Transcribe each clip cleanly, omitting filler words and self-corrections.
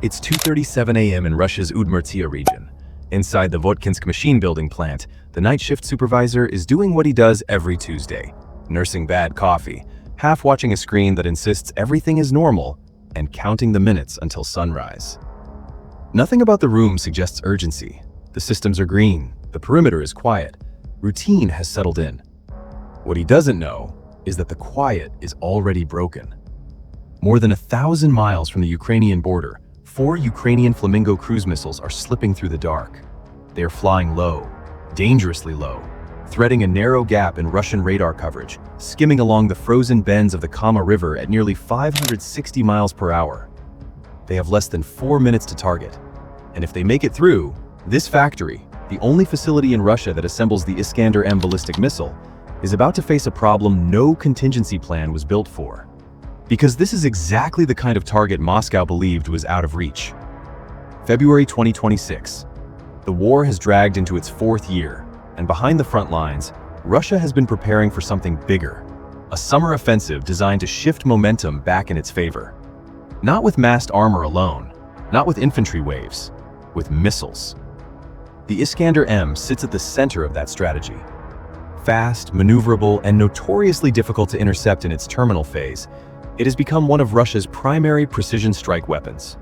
It's 2:37 a.m. in Russia's Udmurtia region. Inside the Votkinsk Machine Building Plant, the night shift supervisor is doing what he does every Tuesday, nursing bad coffee, half watching a screen that insists everything is normal, and counting the minutes until sunrise. Nothing about the room suggests urgency. The systems are green, the perimeter is quiet, routine has settled in. What he doesn't know is that the quiet is already broken. More than 1,000 miles from the Ukrainian border, 4 Ukrainian Flamingo cruise missiles are slipping through the dark. They are flying low, dangerously low, threading a narrow gap in Russian radar coverage, skimming along the frozen bends of the Kama River at nearly 560 miles per hour. They have less than 4 minutes to target. And if they make it through, this factory, the only facility in Russia that assembles the Iskander-M ballistic missile, is about to face a problem no contingency plan was built for. Because this is exactly the kind of target Moscow believed was out of reach. February 2026. The war has dragged into its 4th year, and behind the front lines, Russia has been preparing for something bigger. A summer offensive designed to shift momentum back in its favor. Not with massed armor alone, not with infantry waves, with missiles. The Iskander-M sits at the center of that strategy. Fast, maneuverable, and notoriously difficult to intercept in its terminal phase, it has become one of Russia's primary precision strike weapons.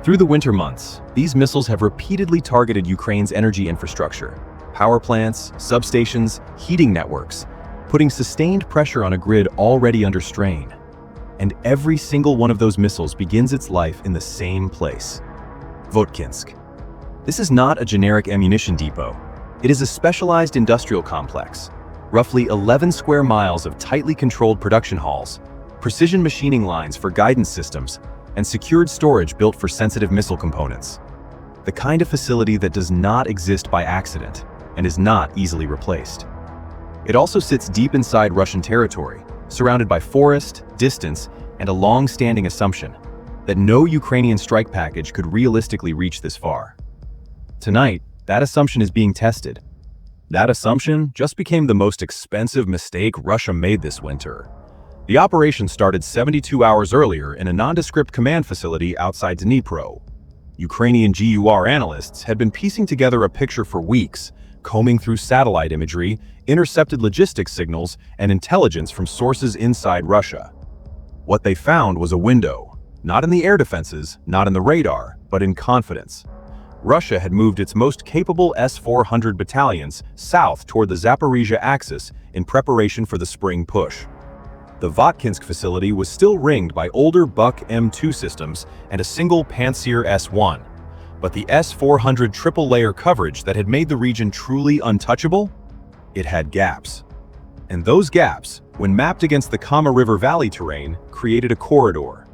Through the winter months, these missiles have repeatedly targeted Ukraine's energy infrastructure, power plants, substations, heating networks, putting sustained pressure on a grid already under strain. And every single one of those missiles begins its life in the same place: Votkinsk. This is not a generic ammunition depot. It is a specialized industrial complex, roughly 11 square miles of tightly controlled production halls, precision machining lines for guidance systems, and secured storage built for sensitive missile components. The kind of facility that does not exist by accident and is not easily replaced. It also sits deep inside Russian territory, surrounded by forest, distance, and a long-standing assumption that no Ukrainian strike package could realistically reach this far. Tonight, that assumption is being tested. That assumption just became the most expensive mistake Russia made this winter. The operation started 72 hours earlier in a nondescript command facility outside Dnipro. Ukrainian GUR analysts had been piecing together a picture for weeks, combing through satellite imagery, intercepted logistics signals, and intelligence from sources inside Russia. What they found was a window, not in the air defenses, not in the radar, but in confidence. Russia had moved its most capable S-400 battalions south toward the Zaporizhia axis in preparation for the spring push. The Votkinsk facility was still ringed by older Buk M2 systems and a single Pantsir S1, but the S-400 triple-layer coverage that had made the region truly untouchable, it had gaps. And those gaps, when mapped against the Kama River Valley terrain, created a corridor.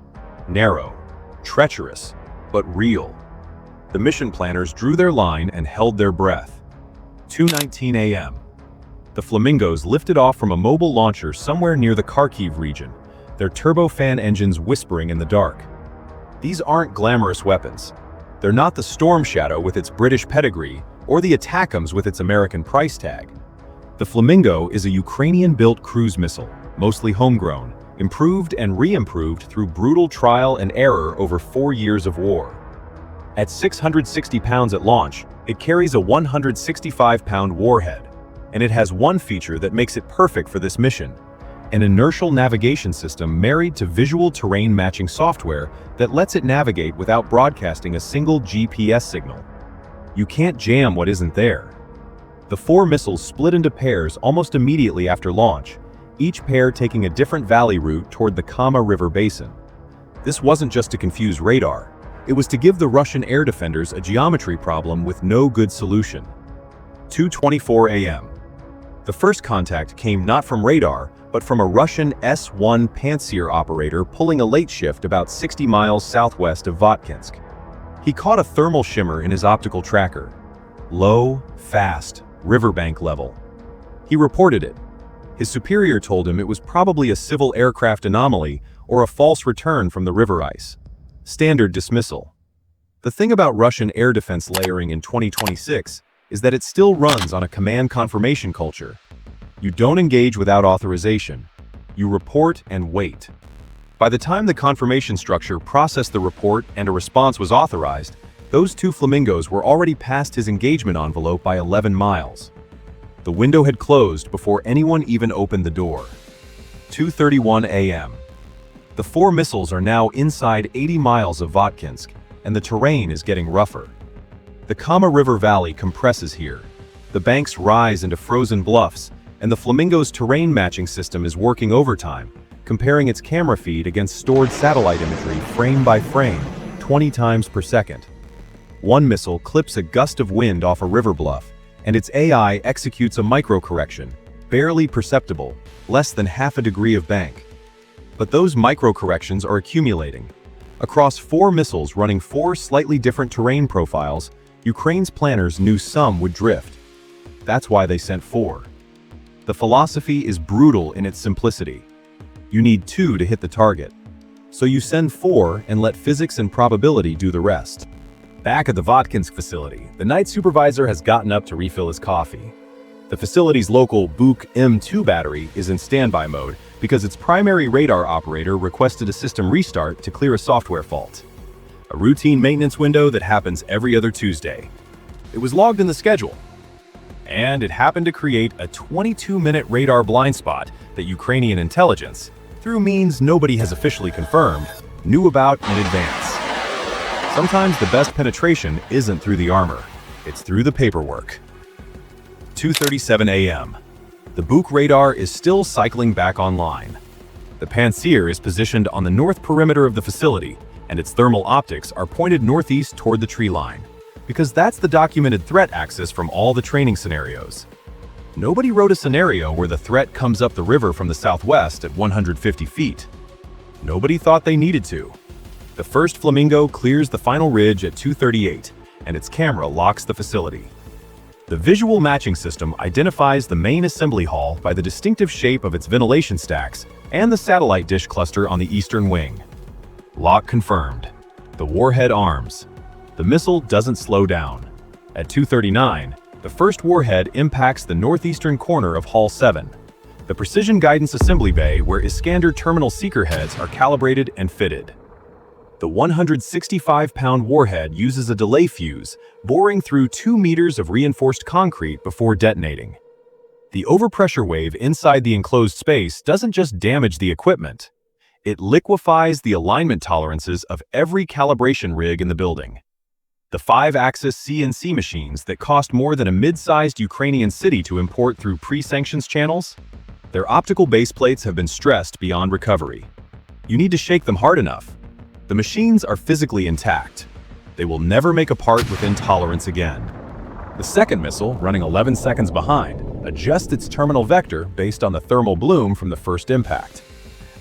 Narrow, treacherous, but real. The mission planners drew their line and held their breath. 2:19 a.m. The Flamingos lifted off from a mobile launcher somewhere near the Kharkiv region, their turbofan engines whispering in the dark. These aren't glamorous weapons. They're not the Storm Shadow with its British pedigree or the Attackams with its American price tag. The Flamingo is a Ukrainian-built cruise missile, mostly homegrown, improved and re-improved through brutal trial and error over 4 years of war. At 660 pounds at launch, it carries a 165-pound warhead. And it has one feature that makes it perfect for this mission: an inertial navigation system married to visual terrain matching software that lets it navigate without broadcasting a single GPS signal. You can't jam what isn't there. The 4 missiles split into pairs almost immediately after launch, each pair taking a different valley route toward the Kama River basin. This wasn't just to confuse radar. It was to give the Russian air defenders a geometry problem with no good solution. 2:24 a.m. The first contact came not from radar, but from a Russian S-1 Pantsir operator pulling a late shift about 60 miles southwest of Votkinsk. He caught a thermal shimmer in his optical tracker. Low, fast, riverbank level. He reported it. His superior told him it was probably a civil aircraft anomaly or a false return from the river ice. Standard dismissal. The thing about Russian air defense layering in 2026 is that it still runs on a command confirmation culture. You don't engage without authorization. You report and wait. By the time the confirmation structure processed the report and a response was authorized, those two flamingos were already past his engagement envelope by 11 miles. The window had closed before anyone even opened the door. 2:31 a.m. The 4 missiles are now inside 80 miles of Votkinsk, and the terrain is getting rougher. The Kama River Valley compresses here. The banks rise into frozen bluffs, and the Flamingo's terrain matching system is working overtime, comparing its camera feed against stored satellite imagery frame by frame, 20 times per second. One missile clips a gust of wind off a river bluff, and its AI executes a micro-correction, barely perceptible, less than half a degree of bank. But those micro-corrections are accumulating. Across 4 missiles running 4 slightly different terrain profiles, Ukraine's planners knew some would drift. That's why they sent 4. The philosophy is brutal in its simplicity. You need 2 to hit the target. So you send 4 and let physics and probability do the rest. Back at the Votkinsk facility, the night supervisor has gotten up to refill his coffee. The facility's local Votkinsk battery is in standby mode because its primary radar operator requested a system restart to clear a software fault. A routine maintenance window that happens every other Tuesday. It was logged in the schedule. And it happened to create a 22-minute radar blind spot that Ukrainian intelligence, through means nobody has officially confirmed, knew about in advance. Sometimes the best penetration isn't through the armor, it's through the paperwork. 2:37 a.m. The Buk radar is still cycling back online. The Pantsir is positioned on the north perimeter of the facility, and its thermal optics are pointed northeast toward the tree line, because that's the documented threat axis from all the training scenarios. Nobody wrote a scenario where the threat comes up the river from the southwest at 150 feet. Nobody thought they needed to. The first Flamingo clears the final ridge at 2:38, and its camera locks the facility. The visual matching system identifies the main assembly hall by the distinctive shape of its ventilation stacks and the satellite dish cluster on the eastern wing. Lock confirmed. The warhead arms. The missile doesn't slow down. At 2:39, the first warhead impacts the northeastern corner of Hall 7, the precision guidance assembly bay where Iskander terminal seeker heads are calibrated and fitted. The 165-pound warhead uses a delay fuse, boring through 2 meters of reinforced concrete before detonating. The overpressure wave inside the enclosed space doesn't just damage the equipment. It liquefies the alignment tolerances of every calibration rig in the building. The 5-axis CNC machines that cost more than a mid-sized Ukrainian city to import through pre-sanctions channels, their optical base plates have been stressed beyond recovery. You need to shake them hard enough. The machines are physically intact. They will never make a part within tolerance again. The second missile, running 11 seconds behind, adjusts its terminal vector based on the thermal bloom from the first impact.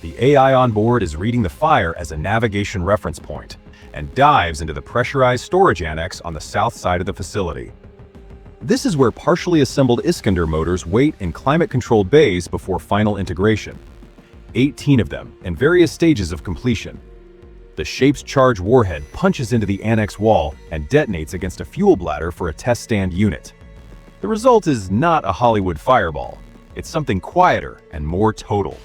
The AI on board is reading the fire as a navigation reference point and dives into the pressurized storage annex on the south side of the facility. This is where partially assembled Iskander motors wait in climate-controlled bays before final integration. 18 of them, in various stages of completion. The Shape's charge warhead punches into the annex wall and detonates against a fuel bladder for a test stand unit. The result is not a Hollywood fireball. It's something quieter and more total.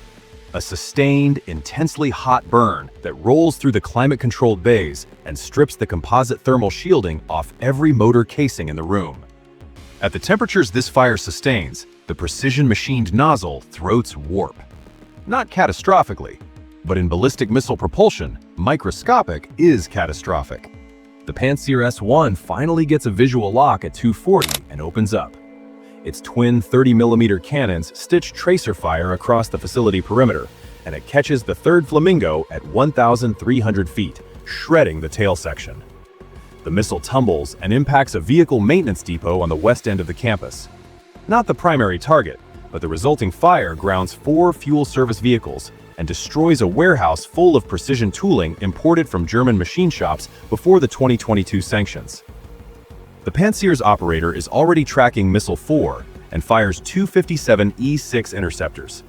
A sustained, intensely hot burn that rolls through the climate-controlled bays and strips the composite thermal shielding off every motor casing in the room. At the temperatures this fire sustains, the precision-machined nozzle throats warp. Not catastrophically, but in ballistic missile propulsion, microscopic is catastrophic. The Pantsir S-1 finally gets a visual lock at 240 and opens up. Its twin 30mm cannons stitch tracer fire across the facility perimeter, and it catches the third Flamingo at 1,300 feet, shredding the tail section. The missile tumbles and impacts a vehicle maintenance depot on the west end of the campus. Not the primary target, but the resulting fire grounds 4 fuel service vehicles and destroys a warehouse full of precision tooling imported from German machine shops before the 2022 sanctions. The Pantsir's operator is already tracking Missile 4 and fires 2 57E6 interceptors.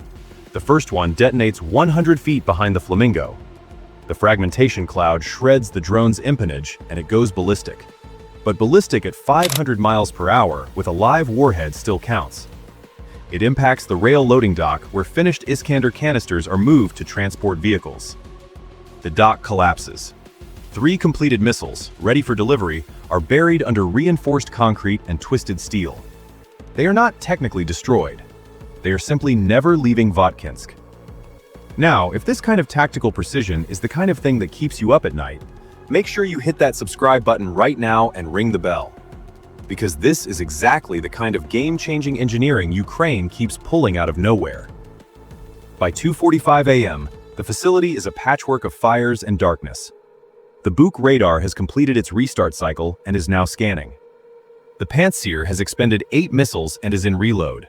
The first one detonates 100 feet behind the Flamingo. The fragmentation cloud shreds the drone's empennage and it goes ballistic. But ballistic at 500 miles per hour with a live warhead still counts. It impacts the rail loading dock where finished Iskander canisters are moved to transport vehicles. The dock collapses. 3 completed missiles, ready for delivery, are buried under reinforced concrete and twisted steel. They are not technically destroyed. They are simply never leaving Votkinsk. Now, if this kind of tactical precision is the kind of thing that keeps you up at night, make sure you hit that subscribe button right now and ring the bell. Because this is exactly the kind of game-changing engineering Ukraine keeps pulling out of nowhere. By 2:45 a.m., the facility is a patchwork of fires and darkness. The Buk radar has completed its restart cycle and is now scanning. The Pantsir has expended 8 missiles and is in reload.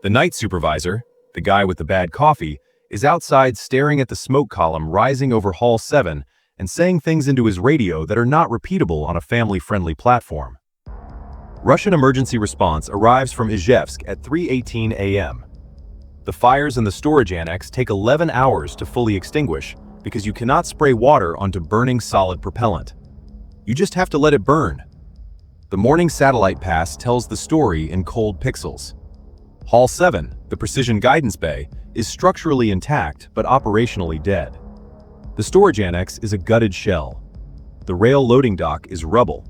The night supervisor, the guy with the bad coffee, is outside staring at the smoke column rising over Hall 7 and saying things into his radio that are not repeatable on a family-friendly platform. Russian emergency response arrives from Izhevsk at 3:18 a.m. The fires in the storage annex take 11 hours to fully extinguish because you cannot spray water onto burning solid propellant. You just have to let it burn. The morning satellite pass tells the story in cold pixels. Hall 7, the precision guidance bay, is structurally intact but operationally dead. The storage annex is a gutted shell. The rail loading dock is rubble.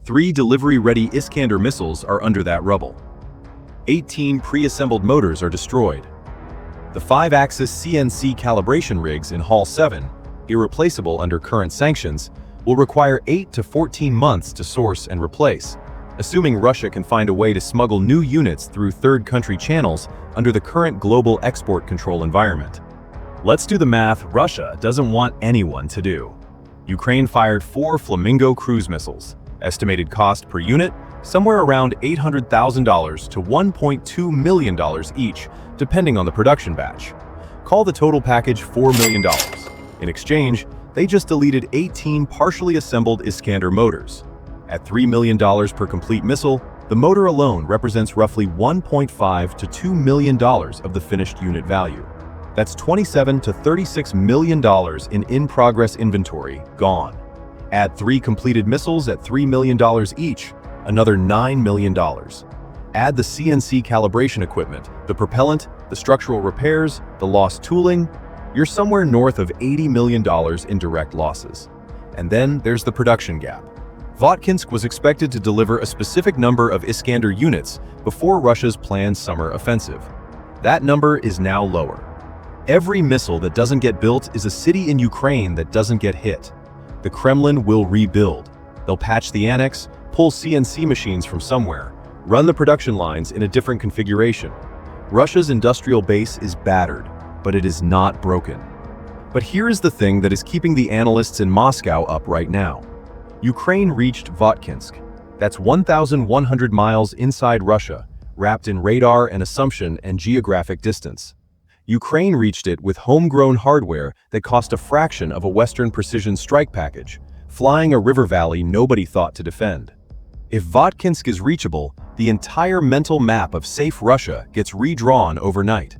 3 delivery-ready Iskander missiles are under that rubble. 18 pre-assembled motors are destroyed. The 5-axis CNC calibration rigs in Hall 7, irreplaceable under current sanctions, will require 8 to 14 months to source and replace, assuming Russia can find a way to smuggle new units through third-country channels under the current global export control environment. Let's do the math Russia doesn't want anyone to do. Ukraine fired 4 Flamingo cruise missiles, estimated cost per unit somewhere around $800,000 to $1.2 million each, depending on the production batch. Call the total package $4 million. In exchange, they just deleted 18 partially assembled Iskander motors. At $3 million per complete missile, the motor alone represents roughly $1.5 to $2 million of the finished unit value. That's $27 to $36 million in progress inventory gone. Add 3 completed missiles at $3 million each, another $9 million. Add the CNC calibration equipment, the propellant, the structural repairs, the lost tooling, you're somewhere north of $80 million in direct losses. And then there's the production gap. Votkinsk was expected to deliver a specific number of Iskander units before Russia's planned summer offensive. That number is now lower. Every missile that doesn't get built is a city in Ukraine that doesn't get hit. The Kremlin will rebuild. They'll patch the annex, pull CNC machines from somewhere, run the production lines in a different configuration. Russia's industrial base is battered, but it is not broken. But here is the thing that is keeping the analysts in Moscow up right now. Ukraine reached Votkinsk. That's 1,100 miles inside Russia, wrapped in radar and assumption and geographic distance. Ukraine reached it with homegrown hardware that cost a fraction of a Western precision strike package, flying a river valley nobody thought to defend. If Votkinsk is reachable, the entire mental map of safe Russia gets redrawn overnight.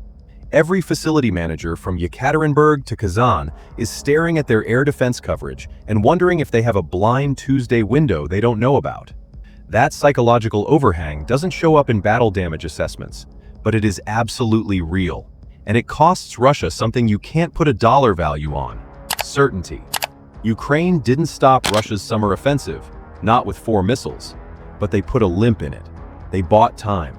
Every facility manager from Yekaterinburg to Kazan is staring at their air defense coverage and wondering if they have a blind Tuesday window they don't know about. That psychological overhang doesn't show up in battle damage assessments, but it is absolutely real. And it costs Russia something you can't put a dollar value on: certainty. Ukraine didn't stop Russia's summer offensive, not with 4 missiles, but they put a limp in it. They bought time.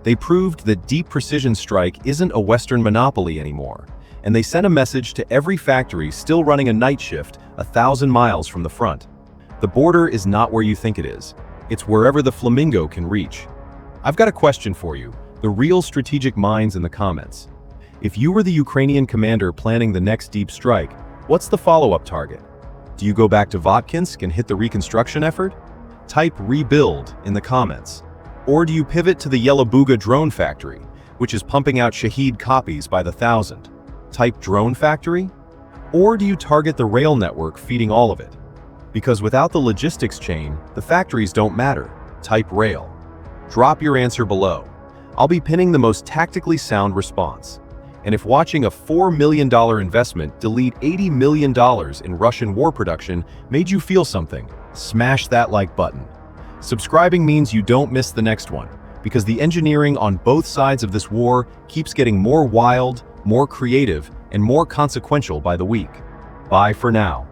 They proved that deep precision strike isn't a Western monopoly anymore, and they sent a message to every factory still running a night shift 1,000 miles from the front. The border is not where you think it is. It's wherever the Flamingo can reach. I've got a question for you, the real strategic minds in the comments. If you were the Ukrainian commander planning the next deep strike, what's the follow-up target? Do you go back to Votkinsk and hit the reconstruction effort? Type rebuild in the comments. Or do you pivot to the Yelabuga drone factory, which is pumping out Shahed copies by the 1,000? Type drone factory? Or do you target the rail network feeding all of it? Because without the logistics chain, the factories don't matter. Type rail. Drop your answer below. I'll be pinning the most tactically sound response. And if watching a $4 million investment delete $80 million in Russian war production made you feel something, smash that like button. Subscribing means you don't miss the next one, because the engineering on both sides of this war keeps getting more wild, more creative, and more consequential by the week. Bye for now.